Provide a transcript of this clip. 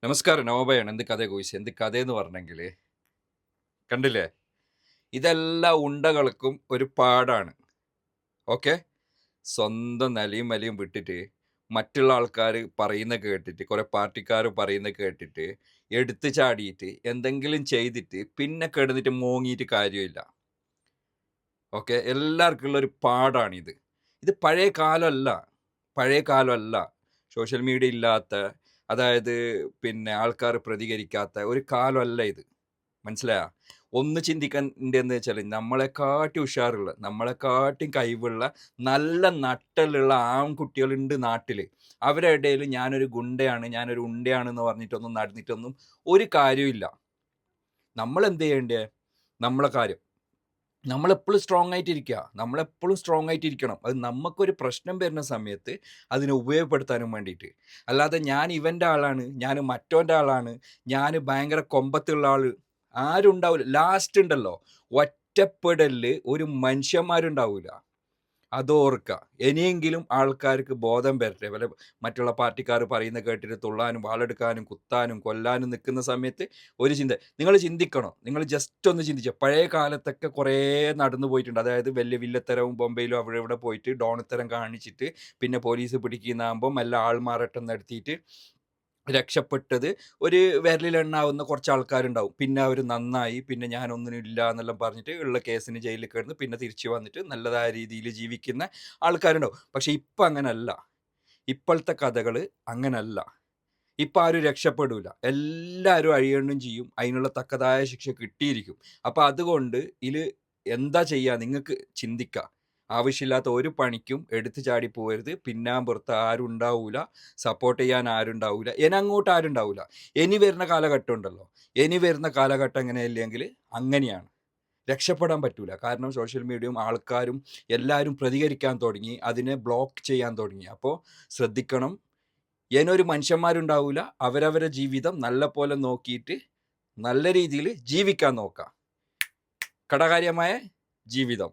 നമസ്കാരം നവോബയാണ്. എന്ത് കഥ കോയിസ് എന്ത് കഥയെന്ന് പറഞ്ഞെങ്കിൽ കണ്ടില്ലേ? ഇതെല്ലാം ഉണ്ടകൾക്കും ഒരു പാടാണ്. ഓക്കെ. സ്വന്തം നിലയും വിലയും വിട്ടിട്ട് മറ്റുള്ള ആൾക്കാർ പറയുന്ന കേട്ടിട്ട് കുറെ പാർട്ടിക്കാർ പറയുന്ന കേട്ടിട്ട് എടുത്തു ചാടിയിട്ട് എന്തെങ്കിലും ചെയ്തിട്ട് പിന്നെ കിടന്നിട്ട് മോങ്ങിയിട്ട് കാര്യമില്ല. ഓക്കെ. എല്ലാവർക്കും ഉള്ള ഒരു പാടാണിത്. ഇത് പഴയ കാലമല്ല. പഴയ കാലമല്ല. സോഷ്യൽ മീഡിയ ഇല്ലാത്ത, അതായത് പിന്നെ ആൾക്കാർ പ്രതികരിക്കാത്ത ഒരു കാലമല്ല ഇത്. മനസ്സിലായോ? ഒന്ന് ചിന്തിക്കണ്ടേന്ന് വെച്ചാല് നമ്മളെക്കാട്ടി ഉഷാറുള്ള, നമ്മളെക്കാട്ടിയും കഴിവുള്ള, നല്ല നട്ടെല്ലുള്ള ആൺകുട്ടികളുണ്ട് നാട്ടില്. അവരുടെ ഇടയില് ഞാനൊരു ഗുണ്ടയാണ്, ഞാനൊരു ഉണ്ടയാണെന്ന് പറഞ്ഞിട്ടൊന്നും നടന്നിട്ടൊന്നും ഒരു കാര്യവുമില്ല. നമ്മളെന്ത് ചെയ്യേണ്ടേ? നമ്മളെ കാര്യം. നമ്മളെപ്പോഴും സ്ട്രോങ് ആയിട്ടിരിക്കുക. നമ്മളെപ്പോഴും സ്ട്രോങ് ആയിട്ടിരിക്കണം. അത് നമുക്കൊരു പ്രശ്നം വരുന്ന സമയത്ത് അതിനെ ഉപയോഗപ്പെടുത്താനും വേണ്ടിയിട്ട്. അല്ലാതെ ഞാൻ ഇവൻ്റെ ആളാണ്, ഞാൻ മറ്റോൻ്റെ ആളാണ്, ഞാൻ ഭയങ്കര കൊമ്പത്തുള്ള ആള്, ആരും ഉണ്ടാവില്ല. ലാസ്റ്റ് ഉണ്ടല്ലോ, ഒറ്റപ്പെടലിൽ ഒരു മനുഷ്യന്മാരുണ്ടാവില്ല. അതോർക്കുക. ഇനിയെങ്കിലും ആൾക്കാർക്ക് ബോധം വരട്ടെ. വല്ല മറ്റുള്ള പാർട്ടിക്കാർ പറയുന്ന കേട്ടിട്ട് തുള്ളാനും വാളെടുക്കാനും കുത്താനും കൊല്ലാനും നിൽക്കുന്ന സമയത്ത് ഒരു ചിന്ത നിങ്ങൾ ചിന്തിക്കണം. നിങ്ങൾ ജസ്റ്റ് ഒന്ന് ചിന്തിച്ചോ. പഴയ കാലത്തൊക്കെ കുറേ നടന്നു പോയിട്ടുണ്ട്. അതായത് വലിയ വില്ലത്തരവും ബോംബെയിലും അവിടെ ഇവിടെ പോയിട്ട് ഡോണത്തരം കാണിച്ചിട്ട് പിന്നെ പോലീസ് പിടിക്കുന്നതാകുമ്പോൾ മെല്ലെ ആൾമാറാട്ടം നടത്തിയിട്ട് രക്ഷപ്പെട്ടത് ഒരു വിരലിലെണ്ണാവുന്ന കുറച്ച് ആൾക്കാരുണ്ടാവും. പിന്നെ അവർ നന്നായി, പിന്നെ ഞാനൊന്നിനും ഇല്ല എന്നെല്ലാം പറഞ്ഞിട്ട് ഉള്ള കേസിന് ജയിലിൽ കിടന്ന് പിന്നെ തിരിച്ചു വന്നിട്ട് നല്ലതായ രീതിയിൽ ജീവിക്കുന്ന ആൾക്കാരുണ്ടാവും. പക്ഷെ ഇപ്പം അങ്ങനല്ല. ഇപ്പോഴത്തെ കഥകൾ അങ്ങനല്ല. ഇപ്പം ആരും രക്ഷപ്പെടൂല. എല്ലാവരും അഴിയണ്ണും ചെയ്യും. അതിനുള്ള തക്കതായ ശിക്ഷ കിട്ടിയിരിക്കും. അപ്പം അതുകൊണ്ട് എന്താ ചെയ്യുക? നിങ്ങൾക്ക് ചിന്തിക്കാം. ആവശ്യമില്ലാത്ത ഒരു പണിക്കും എടുത്തു ചാടി പോകരുത്. പിന്നാമ്പുറത്ത് ആരും ഉണ്ടാവൂല, സപ്പോർട്ട് ചെയ്യാൻ ആരും ഉണ്ടാവൂല, ഇനി അങ്ങോട്ട് ആരും ഉണ്ടാവൂല. ഇനി വരുന്ന കാലഘട്ടം ഉണ്ടല്ലോ, ഇനി വരുന്ന കാലഘട്ടം എങ്ങനെയല്ലെങ്കിൽ അങ്ങനെയാണ്. രക്ഷപ്പെടാൻ പറ്റൂല. കാരണം സോഷ്യൽ മീഡിയയും ആൾക്കാരും എല്ലാവരും പ്രതികരിക്കാൻ തുടങ്ങി, അതിനെ ബ്ലോക്ക് ചെയ്യാൻ തുടങ്ങി. അപ്പോൾ ശ്രദ്ധിക്കണം. ഇനിയൊരു മനുഷ്യന്മാരുണ്ടാവൂല. അവരവരെ ജീവിതം നല്ല പോലെ നോക്കിയിട്ട് നല്ല രീതിയിൽ ജീവിക്കാൻ നോക്കാം. കടകാര്യമായ ജീവിതം.